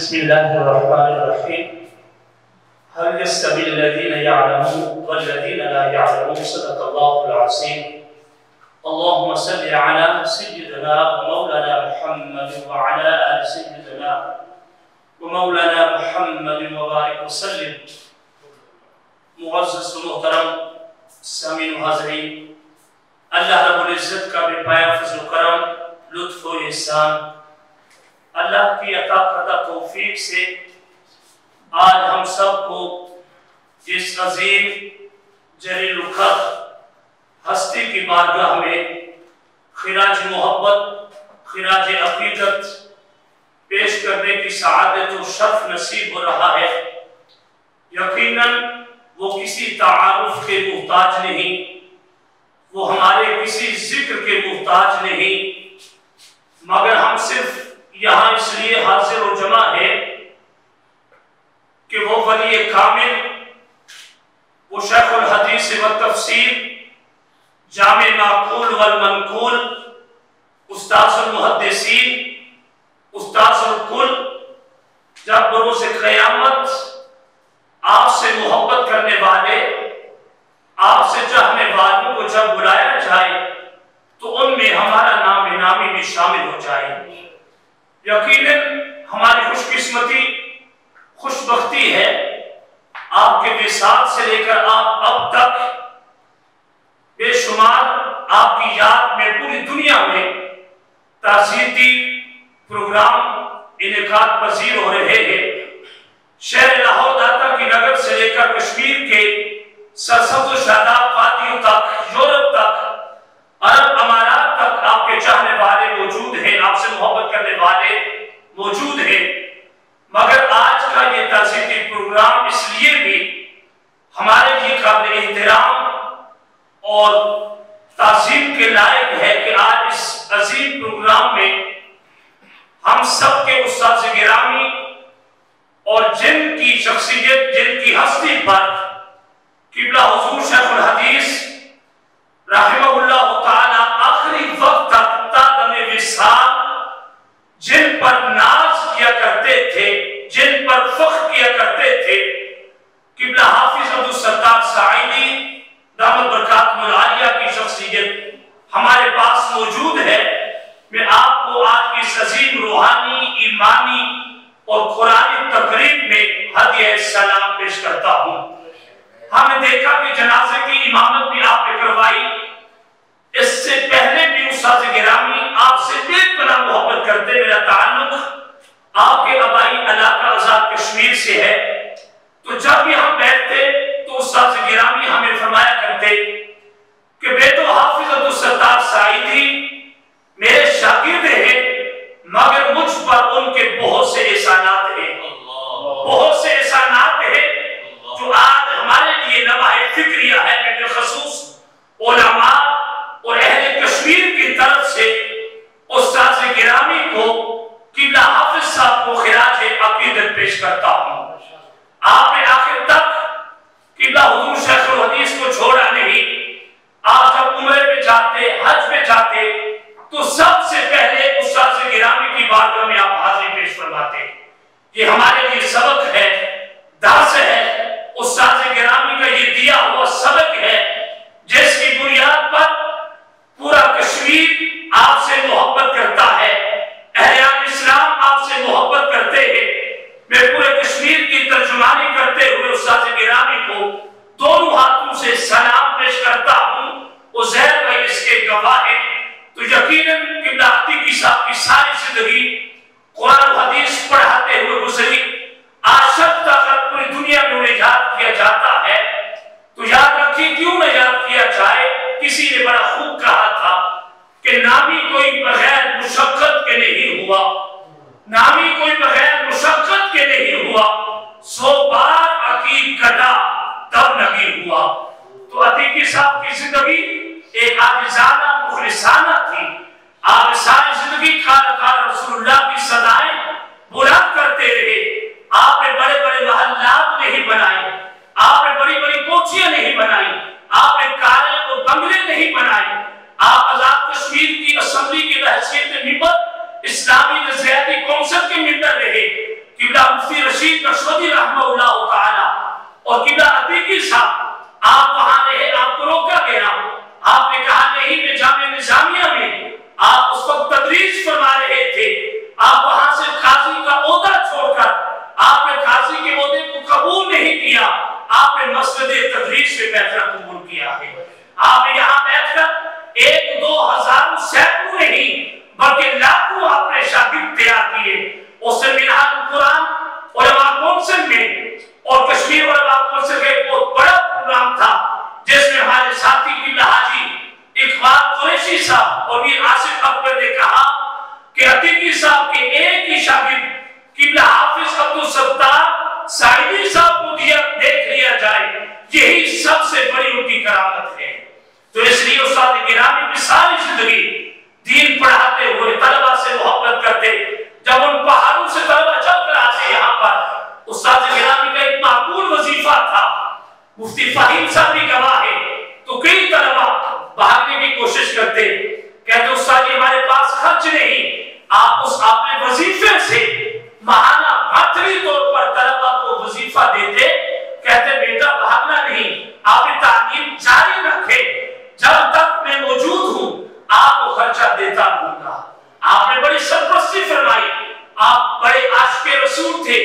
बिस्मिल्लाहिर्रहमानिर्रहीम। हल यस्तविल्लज़ीना यअलमून वल्लज़ीना ला यअलमून। सदक़ल्लाहुल अज़ीम। अल्लाहुम्मा सल्लि अला सय्यिदिना व मौलाना मुहम्मद व अला आलि सय्यिदिना व मौलाना मुहम्मद व बारिक व सल्लिम। मुअज़्ज़ज़ व मुहतरम सामीन व हाज़रीन, अल्लाह रब्बुल इज़्ज़त का बेपाया फज़्ल व करम, लुत्फ़ व एहसान, अल्लाह की अता करदा तौफीक से आज हम सब को इस अजीम जलील क़द्र हस्ती की बारगाह में खिराज मोहब्बत, खिराज अक़ीदत पेश करने की सआदत और शर्फ नसीब हो रहा है। यकीनन वो किसी तारुफ के मुहताज नहीं, वो हमारे किसी जिक्र के मुहताज नहीं, मगर हम सिर्फ यहाँ इसलिए हाजिर और जमा है कि वो वली कामिल, वो शेखुल हदीस व तफसीर, जामे माकूल वल मनकूल, उस्ताज़ुल मुहद्दिसीन, उस्ताज़ुल कुल, जब बरोज़ क़यामत आपसे मोहब्बत करने वाले, आपसे चाहने वालों को जब बुलाया जाए तो उनमें हमारा नाम नामी भी शामिल हो जाए। यकीनन हमारी खुशकिस्मती, खुशबख्ती है, आपके विसाल से लेकर आप अब तक बेशुमार आपकी याद में पूरी दुनिया में ताज़ीयती प्रोग्राम इनेकाद पजीर हो रहे हैं। शहर लाहौर दाता की नगर से लेकर कश्मीर के सरसब्ज़ शादाब वादियों तक, यूरोप तक, अरब अमारात तक आपके चाहने वाले मौजूद हैं, आपसे मोहब्बत करने वाले मौजूद हैं। मगर आज का ये ताज़ीयती प्रोग्राम इसलिए भी हमारे लिए काबिल एहतराम और ताज़ीम के लायक है कि आज इस अजीम प्रोग्राम में हम सब के उस्ताद गिरामी और जिनकी शख्सियत, जिनकी हस्ती पर किबला हुजूर शेखुल हदीस रहमहुल्लाह ताला आखिरी वक्त तक तादमे विसाल जिन पर नाज किया करते थे, जिन पर फख्र किया करते थे, किबला हाफिज अब्दुल सत्तार साइदी दामद बरकातुहुल आलिया की शख्सियत हमारे पास मौजूद है। मैं आपको आज की इस अजीम रूहानी, ईमानी और कुरानी तकरीब में हदिया सलाम पेश करता हूँ। हमने देखा कि जनाजे की इमामत भी आपने करवाई। इससे पहले भी उस्ताद गिरामी आपसे बेपनाह मोहब्बत करते, मेरा ताल्लुक आपके आबाई इलाका आजाद कश्मीर से है। तो जब भी हम बैठते तो उस्ताद गिरामी हमें फरमाया करते कि बेटो हाफिज अब्दुल सत्तार साइदी मेरे शागिर्द हैं, मगर मुझ पर उनके बहुत से एहसानात हैं, बहुत से एहसानात हैं जो आज हमारे लिए नवाए फिक्रिया है। बिलखसूस उलमा और अहले कश्मीर की तरफ से उस्ताद गिरामी को, किबला हाफिज साहब को खिराज अकीदत पेश करता हूँ। आपने आखिर तक किबला हुजूर शेखुल हदीस को छोड़ा नहीं। आप जब उम्रे पे जाते, हज पे जाते तो सबसे पहले उस्ताद गिरामी की बारगाह में आप हाजिरी पेश फरमाते। ये हमारे लिए सबक है, दर्स है, उस्ताद गिरामी का ये दिया हुआ सबक है, जिसकी बुनियाद पर पूरा कश्मीर आपसे मोहब्बत करता है, अहले इस्लाम आपसे मोहब्बत करते हैं। मैं पूरे कश्मीर की तर्जुमानी करते हुए उस्ताद गिरामी को दोनों हाथों से सलाम पेश करता हूँ। उज़ैर भाई इसके गवाह हैं। तो यकीनन किबला अतीकी साहब की सारी जिंदगी कुरान हदीस पढ़ाते हुए गुजरी। आज शब तक पूरी दुनिया में उन्हें याद किया जाता है। तो याद रखिए, क्यों न याद किया जाए। किसी ने बड़ा खूब कहा था कि नामी कोई बगैर मुशक्कत के नहीं हुआ, नामी कोई बगैर मुशक्कत के नहीं हुआ, 100 बार अकीद कटा तब नगी हुआ। तो अतीकी साहब की जिंदगी एक आजिज़ाना मुखलिसाना थी। आप सारी जिंदगी कार रसूलुल्लाह की सदाएं बुलंद करते रहे। आपने बड़े बड़े महल्लात नहीं बनाए, आपने बड़ी बड़ी कोठियां नहीं बनाई, आपने काले और बंगले नहीं बनाए। आप आजाद कश्मीर की असेंबली की हैसियत मिंबर, इस्लामी नज़रियाती कौंसिल के मिंबर किबला मुफ्ती रशीद नशवदी रहमतुल्लाह ताला और किबला अतीकी साहब आप वहां रहे, आपको रोका गया, आपने कहा नहीं मैं जामे निजामिया में आप उस वक्त तदरीस फरमा रहे थे, आप वहां से काजी का ओहदा छोड़कर आपने काजी के ओहदे को कबूल नहीं किया, आपने मसजिद तदरीस में बैठना कबूल किया है। आपने यहाँ बैठकर 1-2 सैकड़ों नहीं बल्कि लाखों आपने शागिर्द तैयार किए। उससे मिनहाजुल कुरान उलमा कौंसिल में और कश्मीर उलमा कौंसिल का एक बहुत बड़ा प्रोग्राम था जिसमें हमारे साथी किबला हाजी इकबाल कुरैशी साहब और मीर आसिफ अकबर ने कहा कि अतीकी साहब के एक ही शागिर्द किबला हाफिज अब्दुल सत्तार साइदी साहब को देख लिया जाए, यही सबसे बड़ी उनकी करामत है। तो इसलिए उस्ताद गिरामी की सारी जिंदगी दीन पढ़ाते हुए तलबा से मोहब्बत करते, जब उन पहाड़ों से तलबा चलकर आते यहाँ पर उस्ताद गिरामी का एक माकूल वजीफा था, मुफ्ती फहीम साहब भी गवाह है, तो कई तलबा भागने की कोशिश करते, कहते उस्ताद जी हमारे पास खर्च नहीं, आप उस अपने वजीफे से महाना मातरी तौर पर तलबा को वजीफा देते, कहते बेटा भागना नहीं, आप तालीम जारी रखे, जब तक मैं मौजूद हूं आपको खर्चा देता रहूंगा। आपने बड़ी सरपरस्ती फरमाई, आप बड़े आशिक़े रसूल थे।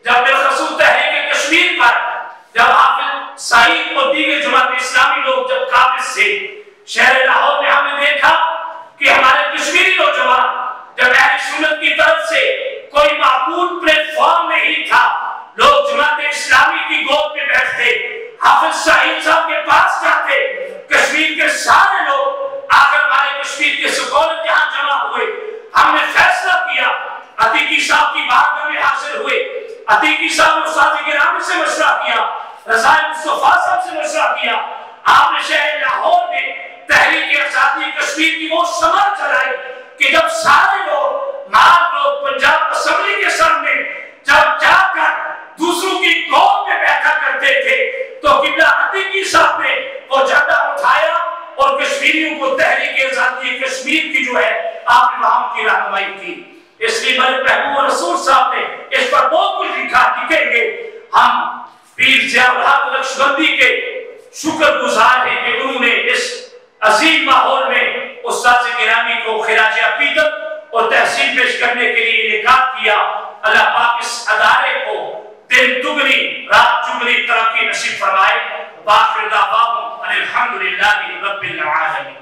जब बिलखसूस तहरीक कश्मीर पर जब हाफिज सईद और दीगर जमात इस्लामी लोग जब काबिज से शहर लाहौर में हमने देखा कि हमारे कश्मीरी नौजवान जब अहले सुन्नत की तरफ से कोई माकूल प्लेटफॉर्म नहीं था, लोग जमात इस्लामी की गोद में बैठते, हाफिज सईद साहब के पास जाते, कश्मीर के सारे लोग आकर हमारे कश्मीर के स्कॉलर यहाँ जमा हुए। हमने फैसला किया, अतीकी साहब की बारगाह में हाजिर हुए, अतीकी साहब ने उस्ताद गिरामी से मशवरा किया, रज़ाए मुस्तफा साहब से मशवरा किया। आपने शहर लाहौर में तहरीक आज़ादी कश्मीर की वो शमअ चलाई कि जब सारे लोग पंजाब असेंबली के सामने जब जाकर दूसरों की गोद में बैठा करते थे, तो किबला अतीकी साहब ने वो झंडा उठाया और कश्मीरियों को तहरीक आज़ादी कश्मीर की जो है आपने वहां की रहनुमाई की। इसलिए मलिक महबूब रसूल साहब ने इस पर बहुत कुछ लिखा, लिखेंगे। हम पीर ज़ियाउल हक नक्शबंदी के शुक्रगुजार हैं कि उन्होंने इस अजीम माहौल में उस्ताद गिरामी को खिराज अकीदत और तहसीन पेश करने के लिए इनेकाद किया। अल्लाह पाक इस अदारे को दिन दुगनी रात चुगनी तरक्की नसीब फरमाए। बाखिर दावाहुम अनिल हम्दुलिल्लाहि रब्बिल आलमीन।